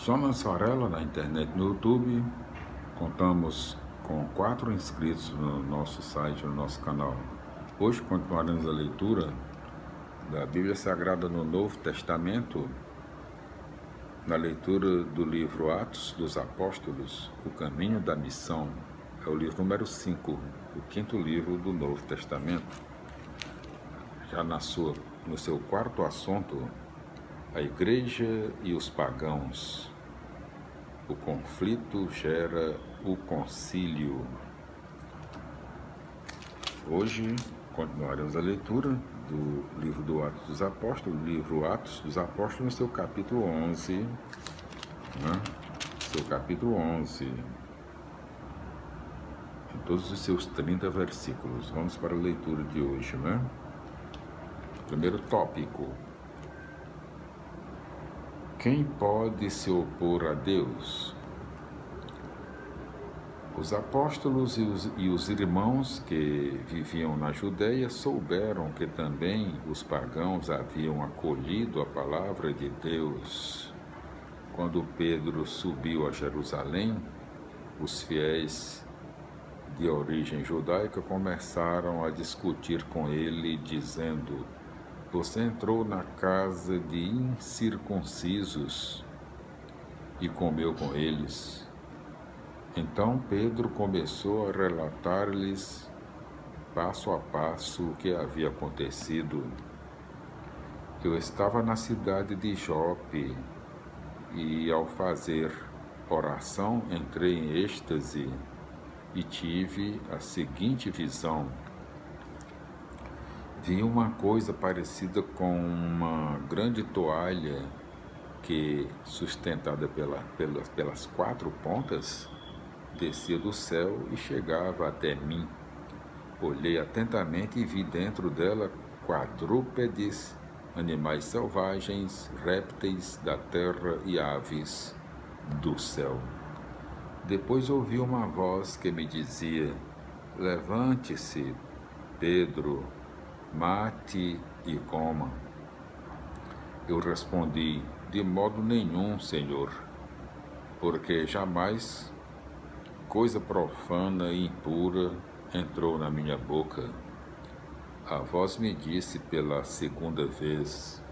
Jonas Varela na internet, no YouTube. Contamos com 4 inscritos no nosso site, no nosso canal. Hoje continuaremos a leitura da Bíblia Sagrada no Novo Testamento, na leitura do livro Atos dos Apóstolos, O Caminho da Missão. É o livro número 5, o 5º livro do Novo Testamento. Já no seu 4º assunto, a Igreja e os pagãos. O conflito gera o concílio. Hoje continuaremos a leitura do livro do Atos dos Apóstolos, livro Atos dos Apóstolos, no seu capítulo 11, Seu capítulo 11, em todos os seus 30 versículos. Vamos para a leitura de hoje, Primeiro tópico. Quem pode se opor a Deus? Os apóstolos e os irmãos que viviam na Judéia souberam que também os pagãos haviam acolhido a palavra de Deus. Quando Pedro subiu a Jerusalém, os fiéis de origem judaica começaram a discutir com ele, dizendo: "Você entrou na casa de incircuncisos e comeu com eles." Então Pedro começou a relatar-lhes passo a passo o que havia acontecido. Eu estava na cidade de Jope e, ao fazer oração, entrei em êxtase e tive a seguinte visão. Vi uma coisa parecida com uma grande toalha que, sustentada pelas 4 pontas, descia do céu e chegava até mim. Olhei atentamente e vi dentro dela quadrúpedes, animais selvagens, répteis da terra e aves do céu. Depois ouvi uma voz que me dizia: "Levante-se, Pedro, mate e coma." Eu respondi: "De modo nenhum, Senhor, porque jamais coisa profana e impura entrou na minha boca." A voz me disse pela 2ª vez: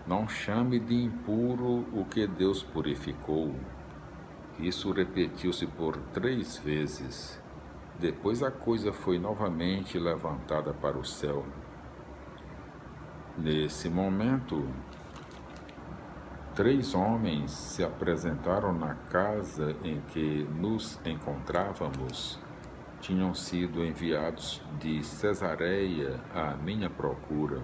"Não chame de impuro o que Deus purificou." Isso repetiu-se por 3 vezes. Depois a coisa foi novamente levantada para o céu. Nesse momento, 3 homens se apresentaram na casa em que nos encontrávamos. Tinham sido enviados de Cesareia à minha procura.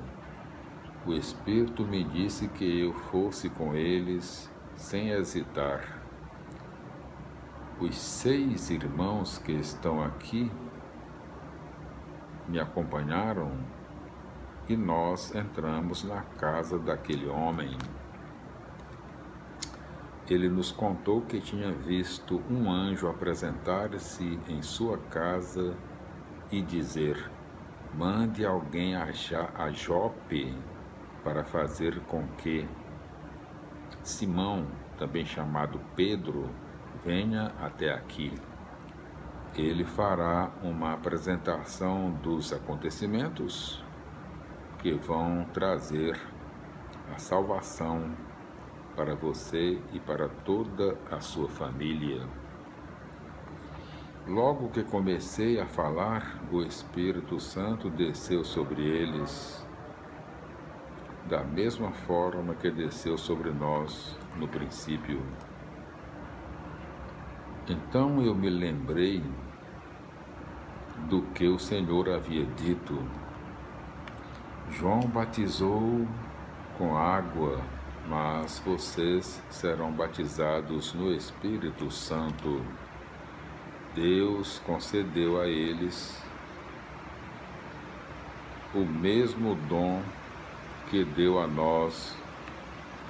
O Espírito me disse que eu fosse com eles sem hesitar. Os 6 irmãos que estão aqui me acompanharam e nós entramos na casa daquele homem. Ele nos contou que tinha visto um anjo apresentar-se em sua casa e dizer: "Mande alguém a Jope para fazer com que Simão, também chamado Pedro, venha até aqui. Ele fará uma apresentação dos acontecimentos que vão trazer a salvação para você e para toda a sua família." Logo que comecei a falar, o Espírito Santo desceu sobre eles, da mesma forma que desceu sobre nós no princípio. Então eu me lembrei do que o Senhor havia dito: "João batizou com água, mas vocês serão batizados no Espírito Santo." Deus concedeu a eles o mesmo dom que deu a nós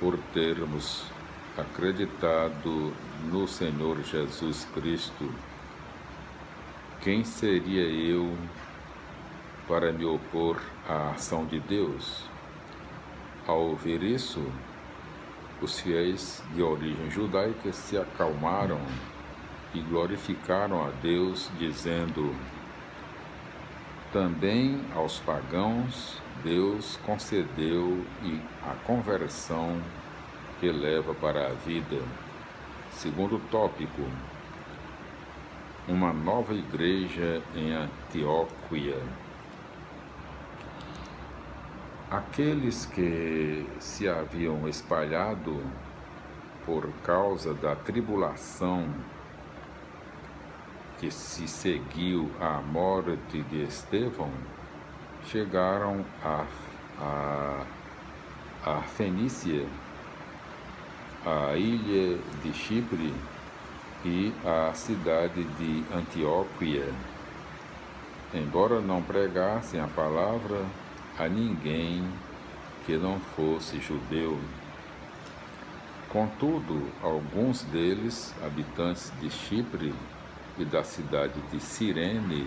por termos acreditado no Senhor Jesus Cristo. Quem seria eu para me opor à ação de Deus? Ao ouvir isso, Os fiéis de origem judaica se acalmaram e glorificaram a Deus, dizendo: também aos pagãos Deus concedeu a conversão que leva para a vida. Segundo tópico, uma nova igreja em Antioquia. Aqueles que se haviam espalhado por causa da tribulação que se seguiu à morte de Estevão, chegaram a Fenícia, a ilha de Chipre e a cidade de Antioquia. Embora não pregassem a palavra a ninguém que não fosse judeu. Contudo, alguns deles, habitantes de Chipre e da cidade de Cirene,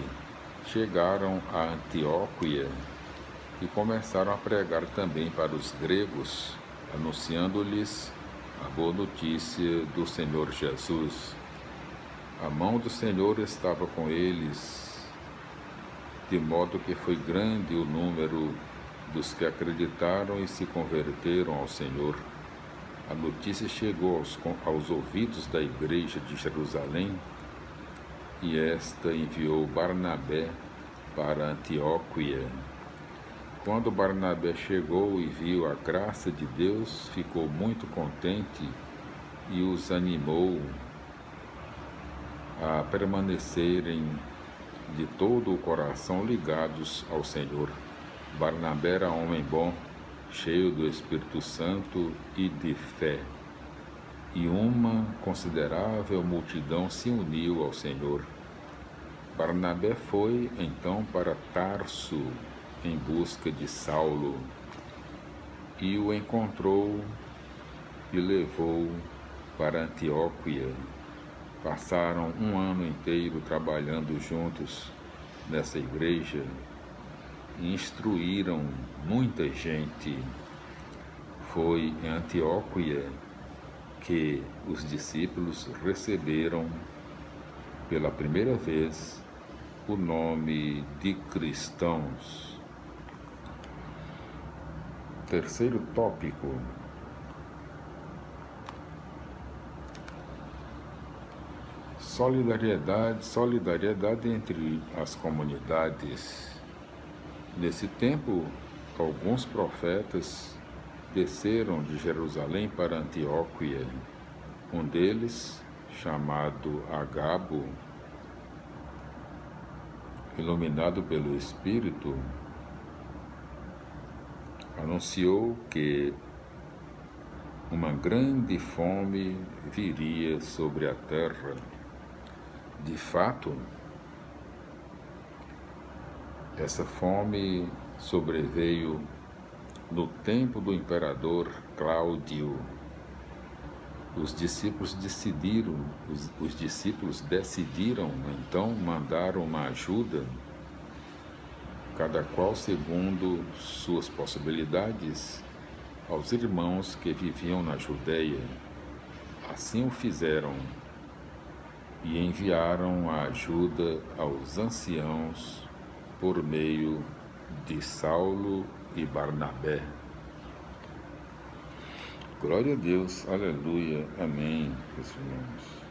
chegaram a Antioquia e começaram a pregar também para os gregos, anunciando-lhes a boa notícia do Senhor Jesus. A mão do Senhor estava com eles, de modo que foi grande o número dos que acreditaram e se converteram ao Senhor. A notícia chegou aos ouvidos da igreja de Jerusalém, e esta enviou Barnabé para Antioquia. Quando Barnabé chegou e viu a graça de Deus, ficou muito contente e os animou a permanecerem de todo o coração ligados ao Senhor. Barnabé era homem bom, cheio do Espírito Santo e de fé, e uma considerável multidão se uniu ao Senhor. Barnabé foi então para Tarso em busca de Saulo, e o encontrou e levou para Antioquia. Passaram um ano inteiro trabalhando juntos nessa igreja e instruíram muita gente. Foi em Antioquia que os discípulos receberam pela primeira vez o nome de cristãos. Terceiro tópico: solidariedade entre as comunidades. Nesse tempo, alguns profetas desceram de Jerusalém para Antioquia. Um deles, chamado Agabo, iluminado pelo Espírito, anunciou que uma grande fome viria sobre a terra. De fato, essa fome sobreveio no tempo do imperador Cláudio. Os discípulos decidiram então mandar uma ajuda, cada qual segundo suas possibilidades, aos irmãos que viviam na Judeia. Assim o fizeram e enviaram a ajuda aos anciãos por meio de Saulo e Barnabé. Glória a Deus, aleluia, amém, meus irmãos.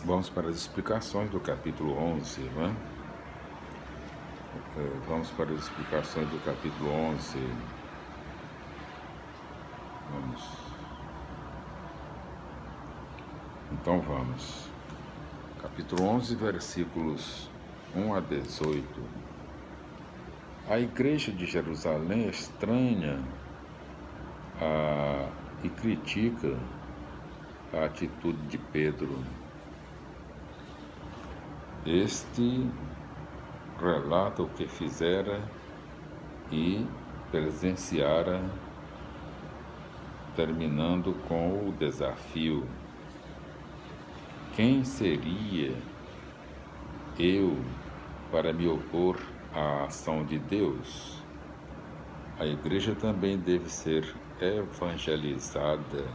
Vamos para as explicações do capítulo 11, né? Vamos para as explicações do capítulo 11. Então vamos. Capítulo 11, versículos 1 a 18. A igreja de Jerusalém estranha e critica a atitude de Pedro. Este relata o que fizera e presenciara, terminando com o desafio: quem seria eu para me opor à ação de Deus? A igreja também deve ser evangelizada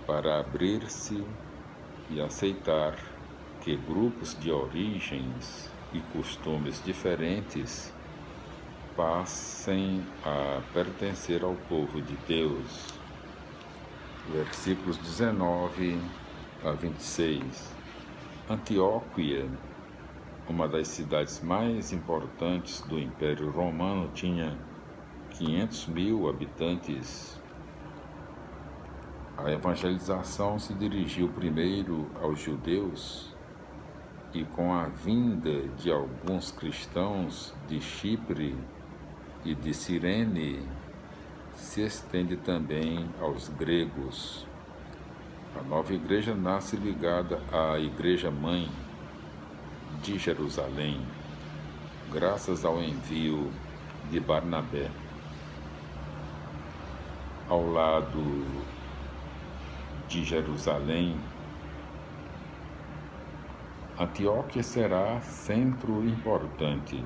para abrir-se e aceitar que grupos de origens e costumes diferentes passem a pertencer ao povo de Deus. Versículos 19 a 26. Antioquia, uma das cidades mais importantes do Império Romano, tinha 500.000 habitantes. A evangelização se dirigiu primeiro aos judeus e, com a vinda de alguns cristãos de Chipre e de Cirene, se estende também aos gregos. A nova igreja nasce ligada à igreja-mãe de Jerusalém, graças ao envio de Barnabé. Ao lado de Jerusalém, Antioquia será centro importante.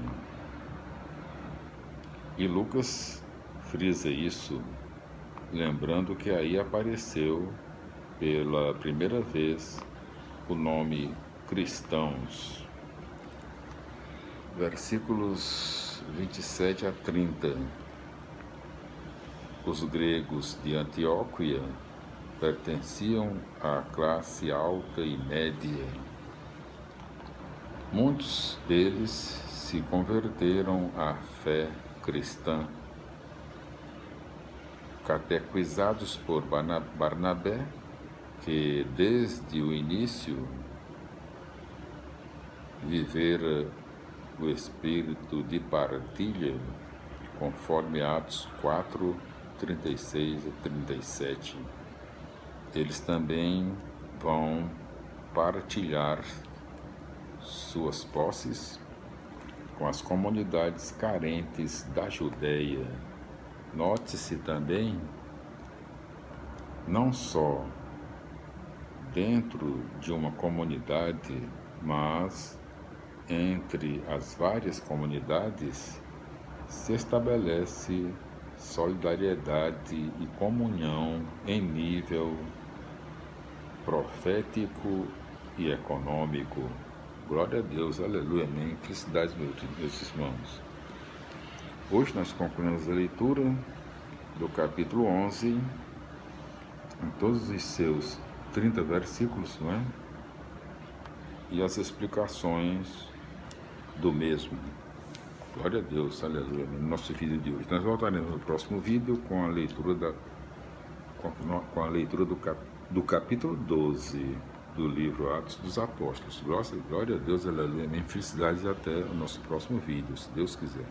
E Lucas frisa isso, lembrando que aí apareceu pela primeira vez o nome cristãos. Versículos 27 a 30. Os gregos de Antioquia pertenciam à classe alta e média. Muitos deles se converteram à fé cristã. Catequizados por Barnabé, que desde o início vivera o espírito de partilha, conforme Atos 4, 36 e 37. Eles também vão partilhar suas posses com as comunidades carentes da Judeia. Note-se também, não só dentro de uma comunidade, mas entre as várias comunidades se estabelece solidariedade e comunhão em nível profético e econômico. Glória a Deus, aleluia, amém. Felicidades, meus irmãos. Hoje nós concluímos a leitura do capítulo 11, em todos os seus 30 versículos, não é? E as explicações do mesmo. Glória a Deus, aleluia, amém. No nosso vídeo de hoje. Nós voltaremos no próximo vídeo com a leitura do capítulo 12 do livro Atos dos Apóstolos. Glória a Deus, aleluia, amém. Felicidades, até o nosso próximo vídeo, se Deus quiser.